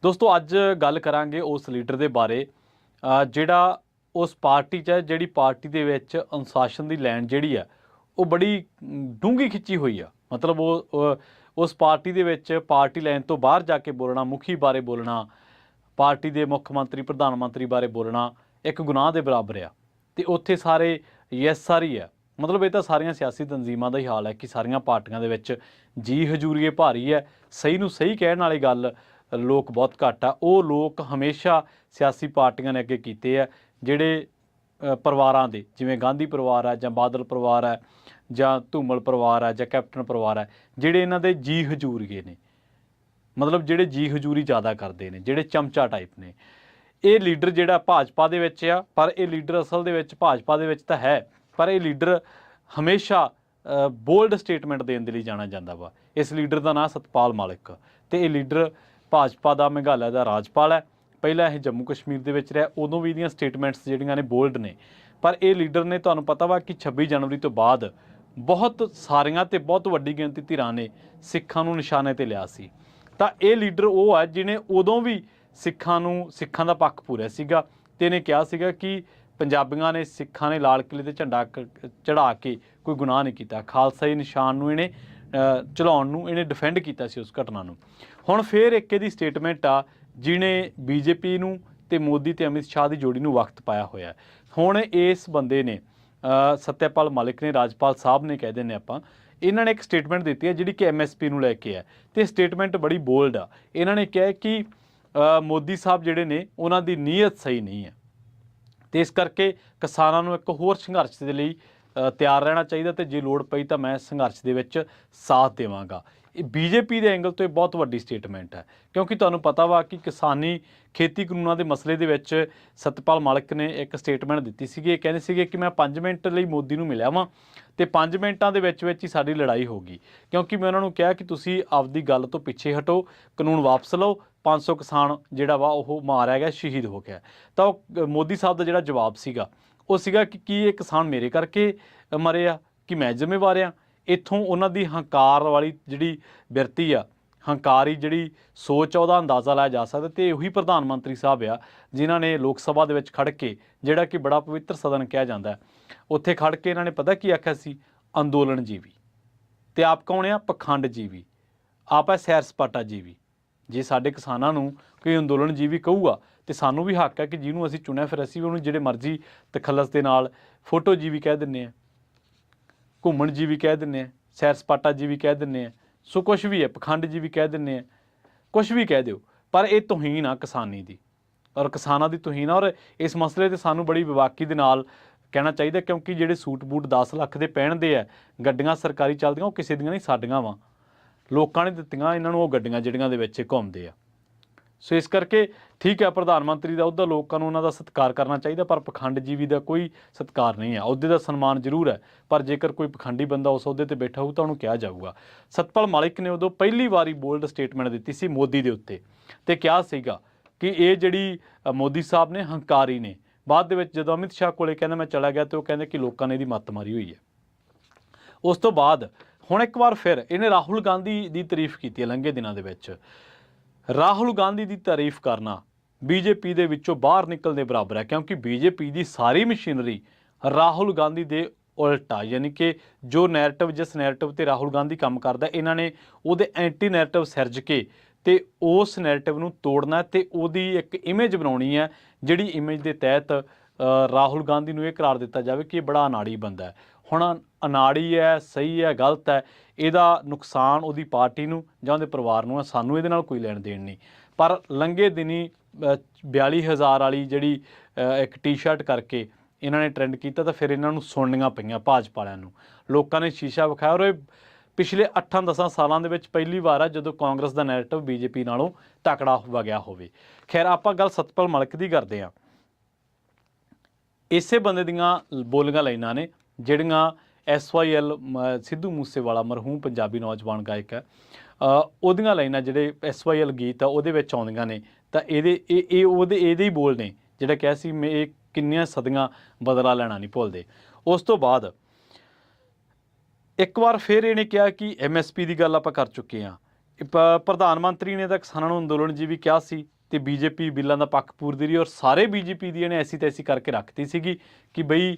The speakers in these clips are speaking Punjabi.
दोस्तों अज गल करांगे उस लीडर के बारे जिहड़ा उस पार्टी च जिहड़ी पार्टी दे विच अनुशासन की लैन जिहड़ी है वो बड़ी डूंगी खिंची हुई है। मतलब वो उस पार्टी दे विच पार्टी लैन तो बाहर जाके बोलना, मुखी बारे बोलना, पार्टी के मुख मंत्री प्रधानमंत्री बारे बोलना एक गुनाह के बराबर आ। तो उत्थे सारे यस सर ही है। मतलब ये तो सारिया सियासी तंजीमां का ही हाल है कि सारिया पार्टियां दे विच जी हजूरीए भारी है। सही नूं सही कहण वाली गल लोग बहुत घट आ। वो लोग हमेशा सियासी पार्टियां ने अगे कीते है जिहड़े परिवारां दे, जिवें गांधी परिवार है, जां बादल परिवार है, जां धूमल परिवार है, जां कैप्टन परिवार है, जिहड़े इन्हां दे जी हजूरीए ने। मतलब जिहड़े जी हजूरी ज़्यादा करते हैं, जिहड़े चमचा टाइप ने। ये लीडर जिहड़ा भाजपा दे विच आ, पर यह लीडर असल दे विच भाजपा दे विच तां है, पर यह लीडर हमेशा बोल्ड स्टेटमेंट देने के लिए जाना जाता वा। इस लीडर का नाम सतपाल मलिक, तो यह लीडर भाजपा का मेघालय का राजपाल है। पहला यह जम्मू कश्मीर दे विच रहा, उदों भी इहदियां स्टेटमेंट्स जिहड़ियां ने बोल्ड ने। पर यह लीडर ने तुहानूं पता वा कि 26 जनवरी तो बाद बहुत सारियां ते बहुत वड्डी गिणती धिरां ने सिखां नूं निशाने ते लिया सी। ਤਾਂ ਇਹ ਲੀਡਰ ਉਹ ਹੈ ਜਿਹਨੇ ਉਦੋਂ ਵੀ ਸਿੱਖਾਂ ਦਾ ਪੱਖ ਪੂਰਿਆ ਸੀਗਾ ਤੇ ਇਹਨੇ ਕਿਹਾ ਸੀਗਾ ਕਿ ਪੰਜਾਬੀਆਂ ਨੇ ਸਿੱਖਾਂ ਨੇ ਲਾਲ ਕਿਲੇ ਤੇ ਝੰਡਾ ਚੜਾ ਕੇ ਕੋਈ ਗੁਨਾਹ ਨਹੀਂ ਕੀਤਾ। ਖਾਲਸਾਈ ਨਿਸ਼ਾਨ ਨੂੰ ਇਹਨੇ ਚਲਾਉਣ ਨੂੰ ਇਹਨੇ ਡਿਫੈਂਡ ਕੀਤਾ ਸੀ ਉਸ ਘਟਨਾ ਨੂੰ। ਹੁਣ ਫਿਰ ਇੱਕ ਇਹਦੀ ਸਟੇਟਮੈਂਟ ਆ ਜਿਹਨੇ ਬੀਜੇਪੀ ਨੂੰ ਤੇ ਮੋਦੀ ਤੇ ਅਮਿਤ ਸ਼ਾਹ ਦੀ ਜੋੜੀ ਨੂੰ ਵਕਤ ਪਾਇਆ ਹੋਇਆ। ਹੁਣ ਇਸ ਬੰਦੇ ਨੇ सत्यपाल मलिक ने, राजपाल साहब ने कह देने आपां, इन्होंने एक स्टेटमेंट दी है जी कि MSP नूं लैके है। तो स्टेटमेंट बड़ी बोल्ड आ। इन्होंने कहा कि मोदी साहब जिहड़े ने उन्हां दी नीयत सही नहीं है, तो इस करके किसानां नूं एक होर संघर्ष के लिए तैयार रहना चाहिए, तो जे लोड़ पई तो मैं संघर्ष दे विच साथ देवांगा। बीजेपी के एंगल तो यह बहुत वड्डी स्टेटमेंट है, क्योंकि तुहानूं पता वा कि किसानी खेती कानूनों के मसले दे विच सतपाल मलिक ने एक स्टेटमेंट दी सी। कहते थे कि मैं 5 मिनट लिए मोदी नूं मिलिया वां ते 5 मिनटां दे विच ही साडी लड़ाई होगी, क्योंकि मैं उन्होंने कहा कि तुसीं आपदी गल तो पिछे हटो, कानून वापस लो। 500 किसान जिहड़ा वा ओह मारिया गया, शहीद हो गया। तो मोदी साहब का जिहड़ा जवाब सीगा वो सीगा कि ये किसान मेरे करके मरे आ कि मैं जिम्मेवार आ। इत्थों उन्हां दी हंकार वाली जिहड़ी बिरती आ, हंकारी जिहड़ी सोच आ, उहदा अंदाज़ा लाया जा सकदा। ते उही प्रधानमंत्री साहब आ जिन्हां ने लोक सभा दे विच खड़ के, जिहड़ा कि बड़ा पवित्र सदन कहा जाता है, उत्थे खड़ के इन्हां ने पता की आख्या सी, अंदोलन जीवी। ते आप कौन आ? पखंड जीवी। आप है सैर सपाटा जीवी। जे साडे किसानां नूं कोई अंदोलन जीवी कहूगा तो सानूं भी हक है कि जिन्होंने असीं चुनिया फिर असीं उहनूं जिहड़े मर्जी तखल्लस दे नाल फोटो जीवी कह दिंदे आ, घूमण जीवी कह दिंदे आ, सैर सपाटा जीवी कह दिंदे आ, सो कुछ भी है, पखंड जीवी कह दिंदे आ, कुछ भी कह दिओ, पर यह तुहीन आ किसानी दी और किसानां दी तुहीन आ। और इस मसले ते सानूं बड़ी बेबाकी दे नाल कहना चाहिए, क्योंकि जिहड़े सूट बूट 10 ਲੱਖ ਦੇ ਪਹਿਨਦੇ ਆ, ਗੱਡੀਆਂ सरकारी ਚੱਲਦੀਆਂ, ਉਹ ਕਿਸੇ ਦੀਆਂ नहीं साडियां वां, लोकां ने दित्तियां इन्हां नूं ਉਹ ਗੱਡੀਆਂ ਜਿਹੜੀਆਂ ਦੇ ਵਿੱਚ ਘੁੰਮਦੇ आ। सो इस करके ठीक है, प्रधानमंत्री का अहुदा लोगों को उन्होंने सत्कार करना चाहिए, पर पखंड जीवी का कोई सत्कार नहीं है। अहुदे का सन्मान जरूर है, पर जेकर कोई पखंडी बंदा उस अहुदे पर बैठा हो तो उन्होंने कहा जाऊगा। सतपाल मलिक ने उदों पहली बारी बोल्ड स्टेटमेंट दी सी मोदी के उत्ते, तो क्या सीगा कि ये जिहड़ी मोदी साहब ने हंकारी ने, बाद दे विच जदों अमित शाह कोले कहंदा मैं चला गया, तो कहंदे कि लोगों ने इहदी मत्त मारी हुई है। उस तो बाद हुण एक बार फिर इन्हें राहुल गांधी की तारीफ की है। लंघे दिनों के विच राहुल गांधी की तारीफ करना बीजेपी दे विचों बाहर निकलने बराबर है, क्योंकि बीजेपी की सारी मशीनरी राहुल गांधी दे उल्टा, यानी कि जो नैरेटिव, जिस नैरेटिव ते राहुल गांधी काम करता, इन्हां ने उहदे एंटी नैरेटिव सिरज के ते उस नैरेटिव नूं तोड़ना ते उहदी एक इमेज बनाउणी है, जिहड़ी इमेज के तहत राहुल गांधी नूं इह करार दिता जाए कि बड़ा अनाड़ी बंदा है। हुण अनाड़ी है, सही है, गलत है, ਇਹਦਾ नुकसान ਉਹਦੀ पार्टी ਨੂੰ ਜਾਂ ਉਹਦੇ परिवार ਨੂੰ है, ਸਾਨੂੰ ਇਹਦੇ ਨਾਲ कोई ਲੈਣ ਦੇਣ नहीं। पर लंघे दिनी 42,000 वाली ਜਿਹੜੀ एक टी-शर्ट करके इन्होंने ट्रेंड किया, तो फिर इन्हों सुननियां पईयां भाजपा वालियां नूं। लोकां ने शीशा विखाया, और पिछले 8-10 सालों के पहली बार है जो कांग्रेस का नैरेटिव बीजेपी नालों तकड़ा हुआ गया होवे। खैर आपां गल सतपाल मलिक की करते हैं। इसे बंदे दियां बोलियां लाइनां ने जिहड़ियां SYL सिद्धू मूसेवाला मरहूम पंजाबी नौजवान गायक है, ਉਹਦੀਆਂ ਲਾਈਨਾਂ ਜਿਹੜੇ SYL ਗੀਤ ਆ ਉਹਦੇ ਵਿੱਚ ਆਉਂਦੀਆਂ ਨੇ, ਤਾਂ ਉਹਦੇ ਹੀ ਬੋਲ ਨੇ ਜਿਹੜਾ ਕਿਹਾ ਸੀ ਮੈਂ ਇਹ ਕਿੰਨੀਆਂ ਸਦੀਆਂ ਬਦਲਾ ਲੈਣਾ ਨਹੀਂ ਭੁੱਲਦੇ। ਉਸ ਤੋਂ ਬਾਅਦ ਇੱਕ ਵਾਰ ਫਿਰ ਇਹਨੇ ਕਿਹਾ ਕਿ MSP ਦੀ ਗੱਲ ਆਪਾਂ ਕਰ ਚੁੱਕੇ ਹਾਂ। प्रधानमंत्री ने तो किसानों अंदोलन जी भी कहा सी ਤੇ ਬੀਜੇਪੀ ਬਿੱਲਾਂ ਦਾ ਪੱਖ ਪੂਰਦੀ ਰਹੀ ਔਰ ਸਾਰੇ ਬੀਜੇਪੀ ਦੀ ਇਹਨੇ ਐਸੀ ਤੈਸੀ ਕਰਕੇ ਰੱਖਤੀ ਸੀਗੀ ਕਿ ਬਈ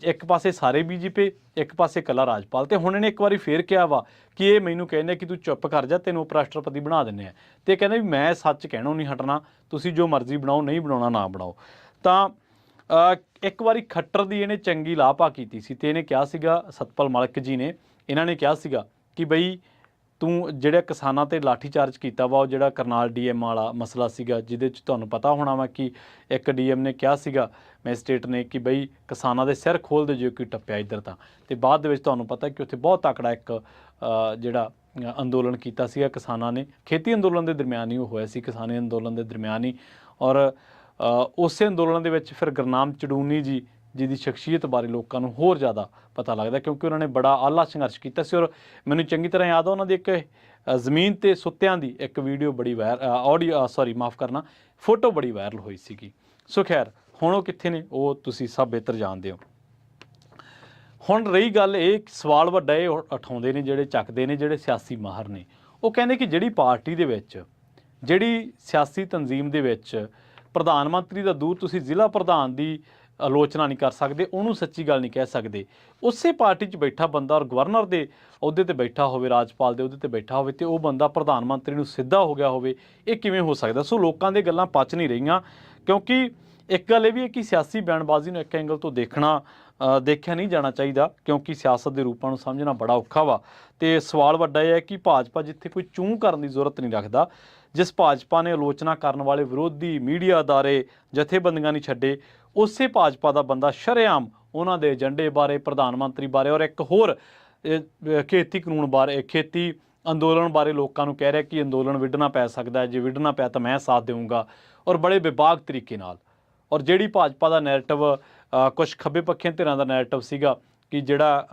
ਇੱਕ ਪਾਸੇ ਸਾਰੇ ਬੀਜੇਪੀ, ਇੱਕ ਪਾਸੇ ਇਕੱਲਾ ਰਾਜਪਾਲ। ਤੇ ਹੁਣ ਇਹਨੇ ਇੱਕ ਵਾਰੀ ਫੇਰ ਕਿਹਾ ਵਾ ਕਿ ਇਹ ਮੈਨੂੰ ਕਹਿੰਦੇ ਕਿ ਤੂੰ ਚੁੱਪ ਕਰ ਜਾ, ਤੈਨੂੰ ਉਪ ਰਾਸ਼ਟਰਪਤੀ ਬਣਾ ਦਿੰਦੇ ਆ। ਤੇ ਕਹਿੰਦੇ ਵੀ ਮੈਂ ਸੱਚ ਕਹਿਣੋਂ ਨਹੀਂ ਹਟਣਾ, ਤੁਸੀਂ ਜੋ ਮਰਜ਼ੀ ਬਣਾਓ, ਨਹੀਂ ਬਣਾਉਣਾ ਨਾ ਬਣਾਓ। ਤਾਂ ਇੱਕ ਵਾਰੀ ਖੱਟਰ ਦੀ ਇਹਨੇ ਚੰਗੀ ਲਾਪਾ ਕੀਤੀ ਸੀ ਤੇ ਇਹਨੇ ਕਿਹਾ ਸੀਗਾ, ਸਤਪਾਲ ਮਲਿਕ ਜੀ ਨੇ, ਇਹਨਾਂ ਨੇ ਕਿਹਾ ਸੀਗਾ ਕਿ ਬਈ ਤੂੰ ਜਿਹੜਾ ਕਿਸਾਨਾਂ ਤੇ ਲਾਠੀ ਚਾਰਜ ਕੀਤਾ ਵਾ, ਉਹ ਜਿਹੜਾ ਕਰਨਾਲ ਡੀਐਮ ਵਾਲਾ ਮਸਲਾ ਸੀਗਾ, ਜਿਹਦੇ 'ਚ ਤੁਹਾਨੂੰ ਪਤਾ ਹੋਣਾ ਵਾ ਕਿ ਇੱਕ ਡੀਐਮ ਨੇ ਕਿਹਾ ਸੀਗਾ ਮੈਜਿਸਟ੍ਰੇਟ ਨੇ ਕਿ ਬਈ ਕਿਸਾਨਾਂ ਦੇ ਸਿਰ ਖੋਲ੍ਹ ਦੇ, ਜੇ ਕੋਈ ਟੱਪਿਆ ਇੱਧਰ ਤਾਂ। ਤੇ ਬਾਅਦ ਦੇ ਵਿੱਚ ਤੁਹਾਨੂੰ ਪਤਾ ਕਿ ਉੱਥੇ ਬਹੁਤ ਤਕੜਾ ਇੱਕ ਜਿਹੜਾ ਅੰਦੋਲਨ ਕੀਤਾ ਸੀਗਾ ਕਿਸਾਨਾਂ ਨੇ, ਖੇਤੀ ਅੰਦੋਲਨ ਦੇ ਦਰਮਿਆਨ ਹੀ ਉਹ ਹੋਇਆ ਸੀ, ਕਿਸਾਨੀ ਅੰਦੋਲਨ ਦੇ ਦਰਮਿਆਨ ਹੀ। ਔਰ ਉਸੇ ਅੰਦੋਲਨ ਦੇ ਵਿੱਚ ਫਿਰ ਗੁਰਨਾਮ ਚੜੂਨੀ ਜੀ ਜਿਹਦੀ ਸ਼ਖਸੀਅਤ ਬਾਰੇ ਲੋਕਾਂ ਨੂੰ ਹੋਰ ਜ਼ਿਆਦਾ ਪਤਾ ਲੱਗਦਾ, ਕਿਉਂਕਿ ਉਹਨਾਂ ਨੇ ਬੜਾ ਆਲਾ ਸੰਘਰਸ਼ ਕੀਤਾ ਸੀ। ਔਰ ਮੈਨੂੰ ਚੰਗੀ ਤਰ੍ਹਾਂ ਯਾਦ ਆ ਉਹਨਾਂ ਦੀ ਇੱਕ ਜ਼ਮੀਨ 'ਤੇ ਸੁੱਤਿਆਂ ਦੀ ਇੱਕ ਵੀਡੀਓ ਬੜੀ ਫੋਟੋ ਬੜੀ ਵਾਇਰਲ ਹੋਈ ਸੀਗੀ। ਸੋ ਖੈਰ ਹੁਣ ਉਹ ਕਿੱਥੇ ਨੇ, ਉਹ ਤੁਸੀਂ ਸਭ ਬਿਹਤਰ ਜਾਣਦੇ ਹੋ। ਹੁਣ ਰਹੀ ਗੱਲ, ਇਹ ਸਵਾਲ ਵੱਡਾ ਇਹ ਉਠਾਉਂਦੇ ਨੇ, ਜਿਹੜੇ ਚੱਕਦੇ ਨੇ, ਜਿਹੜੇ ਸਿਆਸੀ ਮਾਹਰ ਨੇ, ਉਹ ਕਹਿੰਦੇ ਕਿ ਜਿਹੜੀ ਪਾਰਟੀ ਦੇ ਵਿੱਚ, ਜਿਹੜੀ ਸਿਆਸੀ ਤਨਜ਼ੀਮ ਦੇ ਵਿੱਚ ਪ੍ਰਧਾਨ ਮੰਤਰੀ ਦਾ ਦੂਰ ਤੁਸੀਂ ਜ਼ਿਲ੍ਹਾ ਪ੍ਰਧਾਨ ਦੀ ਆਲੋਚਨਾ ਨਹੀਂ ਕਰ ਸਕਦੇ, ਉਹਨੂੰ ਸੱਚੀ ਗੱਲ ਨਹੀਂ ਕਹਿ ਸਕਦੇ। ਉਸੇ ਪਾਰਟੀ 'ਚ ਬੈਠਾ ਬੰਦਾ ਔਰ ਗਵਰਨਰ ਦੇ ਅਹੁਦੇ 'ਤੇ ਬੈਠਾ ਹੋਵੇ, ਰਾਜਪਾਲ ਦੇ ਅਹੁਦੇ 'ਤੇ ਬੈਠਾ ਹੋਵੇ, ਅਤੇ ਉਹ ਬੰਦਾ ਪ੍ਰਧਾਨ ਮੰਤਰੀ ਨੂੰ ਸਿੱਧਾ ਹੋ ਗਿਆ ਹੋਵੇ, ਇਹ ਕਿਵੇਂ ਹੋ ਸਕਦਾ? ਸੋ ਲੋਕਾਂ ਦੇ ਗੱਲਾਂ ਪਚ ਨਹੀਂ ਰਹੀਆਂ, ਕਿਉਂਕਿ ਇੱਕ ਗੱਲ ਇਹ ਵੀ ਹੈ ਕਿ ਸਿਆਸੀ ਬਿਆਨਬਾਜ਼ੀ ਨੂੰ ਇੱਕ ਐਂਗਲ ਤੋਂ ਦੇਖਿਆ ਨਹੀਂ ਜਾਣਾ ਚਾਹੀਦਾ, ਕਿਉਂਕਿ ਸਿਆਸਤ ਦੇ ਰੂਪਾਂ ਨੂੰ ਸਮਝਣਾ ਬੜਾ ਔਖਾ ਵਾ। ਅਤੇ ਸਵਾਲ ਵੱਡਾ ਇਹ ਹੈ ਕਿ ਭਾਜਪਾ ਜਿੱਥੇ ਕੋਈ ਚੂੰ ਕਰਨ ਦੀ ਜ਼ਰੂਰਤ ਨਹੀਂ ਰੱਖਦਾ, ਜਿਸ ਭਾਜਪਾ ਨੇ ਆਲੋਚਨਾ ਕਰਨ ਵਾਲੇ ਵਿਰੋਧੀ ਮੀਡੀਆ ਅਦਾਰੇ, ਜਥੇਬੰਦੀਆਂ ਨਹੀਂ ਛੱਡੇ, ਉਸੇ ਭਾਜਪਾ ਦਾ ਬੰਦਾ ਸ਼ਰੇਆਮ ਉਹਨਾਂ ਦੇ ਏਜੰਡੇ ਬਾਰੇ, ਪ੍ਰਧਾਨ ਮੰਤਰੀ ਬਾਰੇ ਔਰ ਇੱਕ ਹੋਰ ਖੇਤੀ ਕਾਨੂੰਨ ਬਾਰੇ, ਖੇਤੀ ਅੰਦੋਲਨ ਬਾਰੇ ਲੋਕਾਂ ਨੂੰ ਕਹਿ ਰਿਹਾ ਕਿ ਅੰਦੋਲਨ ਵਿੱਢਣਾ ਪੈ ਸਕਦਾ ਹੈ, ਜੇ ਵਿੱਢਣਾ ਪਿਆ ਤਾਂ ਮੈਂ ਸਾਥ ਦੇਵਾਂਗਾ, ਔਰ ਬੜੇ ਬੇਬਾਕ ਤਰੀਕੇ ਨਾਲ। ਔਰ ਜਿਹੜੀ ਭਾਜਪਾ ਦਾ ਨੈਰੇਟਿਵ, ਕੁਛ ਖੱਬੇ ਪੱਖੀਆਂ ਧਿਰਾਂ ਦਾ ਨੈਰੇਟਿਵ ਸੀਗਾ ਕਿ ਜਿਹੜਾ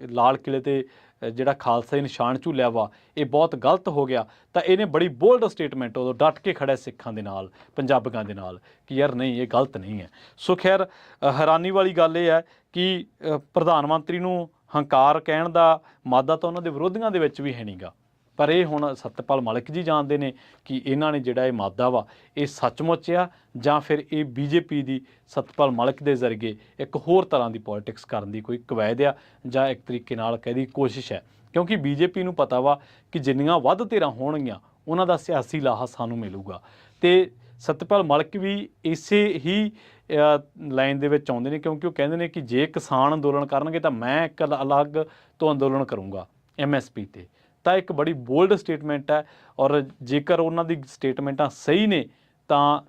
ਲਾਲ ਕਿਲ੍ਹੇ 'ਤੇ ਜਿਹੜਾ ਖਾਲਸਾ ਨਿਸ਼ਾਨ ਝੂਲਿਆ ਵਾ, ਇਹ ਬਹੁਤ ਗਲਤ ਹੋ ਗਿਆ, ਤਾਂ ਇਹਨੇ ਬੜੀ ਬੋਲਡ ਸਟੇਟਮੈਂਟ ਉਦੋਂ ਡਟ ਕੇ ਖੜਿਆ ਸਿੱਖਾਂ ਦੇ ਨਾਲ, ਪੰਜਾਬੀਆਂ ਦੇ ਨਾਲ, ਕਿ ਯਾਰ ਨਹੀਂ, ਇਹ ਗਲਤ ਨਹੀਂ ਹੈ। ਸੋ ਖੈਰ ਹੈਰਾਨੀ ਵਾਲੀ ਗੱਲ ਇਹ ਹੈ ਕਿ ਪ੍ਰਧਾਨ ਮੰਤਰੀ ਨੂੰ ਹੰਕਾਰ ਕਹਿਣ ਦਾ ਮਾਦਾ ਤਾਂ ਉਹਨਾਂ ਦੇ ਵਿਰੋਧੀਆਂ ਦੇ ਵਿੱਚ ਵੀ ਹੈ ਨਹੀਂਗਾ, ਪਰ ਇਹ ਹੁਣ ਸਤਪਾਲ ਮਲਿਕ ਜੀ ਜਾਣਦੇ ਨੇ ਕਿ ਇਹਨਾਂ ਨੇ ਜਿਹੜਾ ਇਹ ਮਾਦਾ ਵਾ, ਇਹ ਸੱਚਮੁੱਚ ਆ ਜਾਂ ਫਿਰ ਇਹ ਬੀਜੇਪੀ ਦੀ ਸਤਪਾਲ ਮਲਿਕ ਦੇ ਜ਼ਰੀਏ ਇੱਕ ਹੋਰ ਤਰ੍ਹਾਂ ਦੀ ਪੋਲੀਟਿਕਸ ਕਰਨ ਦੀ ਕੋਈ ਕਵਾਇਦ ਆ, ਜਾਂ ਇੱਕ ਤਰੀਕੇ ਨਾਲ ਕਹਿ ਕੋਸ਼ਿਸ਼ ਹੈ। ਕਿਉਂਕਿ ਬੀਜੇਪੀ ਨੂੰ ਪਤਾ ਵਾ ਕਿ ਜਿੰਨੀਆਂ ਵੱਧ ਧਿਰਾਂ ਹੋਣਗੀਆਂ, ਉਹਨਾਂ ਦਾ ਸਿਆਸੀ ਲਾਹਾ ਸਾਨੂੰ ਮਿਲੂਗਾ। ਅਤੇ ਸਤਪਾਲ ਮਲਿਕ ਵੀ ਇਸੇ ਹੀ ਲਾਈਨ ਦੇ ਵਿੱਚ ਆਉਂਦੇ ਨੇ, ਕਿਉਂਕਿ ਉਹ ਕਹਿੰਦੇ ਨੇ ਕਿ ਜੇ ਕਿਸਾਨ ਅੰਦੋਲਨ ਕਰਨਗੇ ਤਾਂ ਮੈਂ ਇੱਕ ਅਲੱਗ ਤੋਂ ਅੰਦੋਲਨ ਕਰੂੰਗਾ MSP 'ਤੇ। ਤਾਂ ਇੱਕ ਬੜੀ ਬੋਲਡ ਸਟੇਟਮੈਂਟ ਹੈ, ਔਰ ਜੇਕਰ ਉਹਨਾਂ ਦੀ ਸਟੇਟਮੈਂਟਾਂ ਸਹੀ ਨੇ ਤਾਂ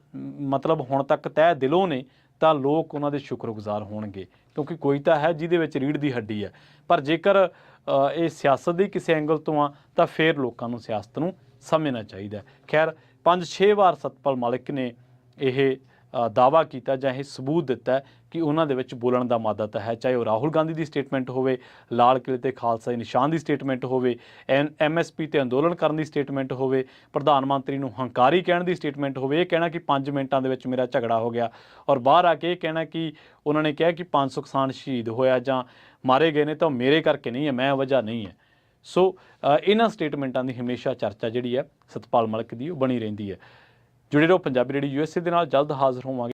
ਮਤਲਬ ਹੁਣ ਤੱਕ ਤਹਿ ਦਿਲੋਂ ਨੇ, ਤਾਂ ਲੋਕ ਉਹਨਾਂ ਦੇ ਸ਼ੁਕਰਗੁਜ਼ਾਰ ਹੋਣਗੇ, ਕਿਉਂਕਿ ਕੋਈ ਤਾਂ ਹੈ ਜਿਹਦੇ ਵਿੱਚ ਰੀੜ੍ਹ ਦੀ ਹੱਡੀ ਹੈ। ਪਰ ਜੇਕਰ ਇਹ ਸਿਆਸਤ ਦੀ ਕਿਸੇ ਐਂਗਲ ਤੋਂ ਆ, ਤਾਂ ਫਿਰ ਲੋਕਾਂ ਨੂੰ ਸਿਆਸਤ ਨੂੰ ਸਮਝਣਾ ਚਾਹੀਦਾ। ਖੈਰ 5-6 ਵਾਰ ਸਤਪਾਲ ਮਲਿਕ ਨੇ ਇਹ ਦਾਅਵਾ ਕੀਤਾ ਜਾਂ ਇਹ ਸਬੂਤ ਦਿੱਤਾ ਕਿ ਉਹਨਾਂ ਦੇ ਵਿੱਚ ਬੋਲਣ ਦਾ ਮਾਦਾ ਤਾਂ ਹੈ, ਚਾਹੇ ਉਹ ਰਾਹੁਲ ਗਾਂਧੀ ਦੀ ਸਟੇਟਮੈਂਟ ਹੋਵੇ, ਲਾਲ ਕਿਲ੍ਹੇ 'ਤੇ ਖਾਲਸਾ ਨਿਸ਼ਾਨ ਦੀ ਸਟੇਟਮੈਂਟ ਹੋਵੇ, MSP 'ਤੇ ਅੰਦੋਲਨ ਕਰਨ ਦੀ ਸਟੇਟਮੈਂਟ ਹੋਵੇ, ਪ੍ਰਧਾਨ ਮੰਤਰੀ ਨੂੰ ਹੰਕਾਰੀ ਕਹਿਣ ਦੀ ਸਟੇਟਮੈਂਟ ਹੋਵੇ, ਇਹ ਕਹਿਣਾ ਕਿ 5 ਮਿੰਟਾਂ ਦੇ ਵਿੱਚ ਮੇਰਾ ਝਗੜਾ ਹੋ ਗਿਆ, ਔਰ ਬਾਹਰ ਆ ਕੇ ਇਹ ਕਹਿਣਾ ਕਿ ਉਹਨਾਂ ਨੇ ਕਿਹਾ ਕਿ 500 ਕਿਸਾਨ ਸ਼ਹੀਦ ਹੋਇਆ ਜਾਂ ਮਾਰੇ ਗਏ ਨੇ ਤਾਂ ਉਹ ਮੇਰੇ ਕਰਕੇ ਨਹੀਂ ਹੈ, ਮੈਂ ਵਜ੍ਹਾ ਨਹੀਂ ਹੈ। ਸੋ ਇਹਨਾਂ ਸਟੇਟਮੈਂਟਾਂ ਦੀ ਹਮੇਸ਼ਾ ਚਰਚਾ ਜਿਹੜੀ ਹੈ ਸਤਪਾਲ ਮਲਿਕ ਦੀ ਉਹ ਬਣੀ ਰਹਿੰਦੀ ਹੈ। ਜੁੜੇ ਰਹੋ ਪੰਜਾਬੀ ਰੇਡੀਓ USA ਦੇ ਨਾਲ, ਜਲਦ ਹਾਜ਼ਰ ਹੋਵਾਂਗੇ।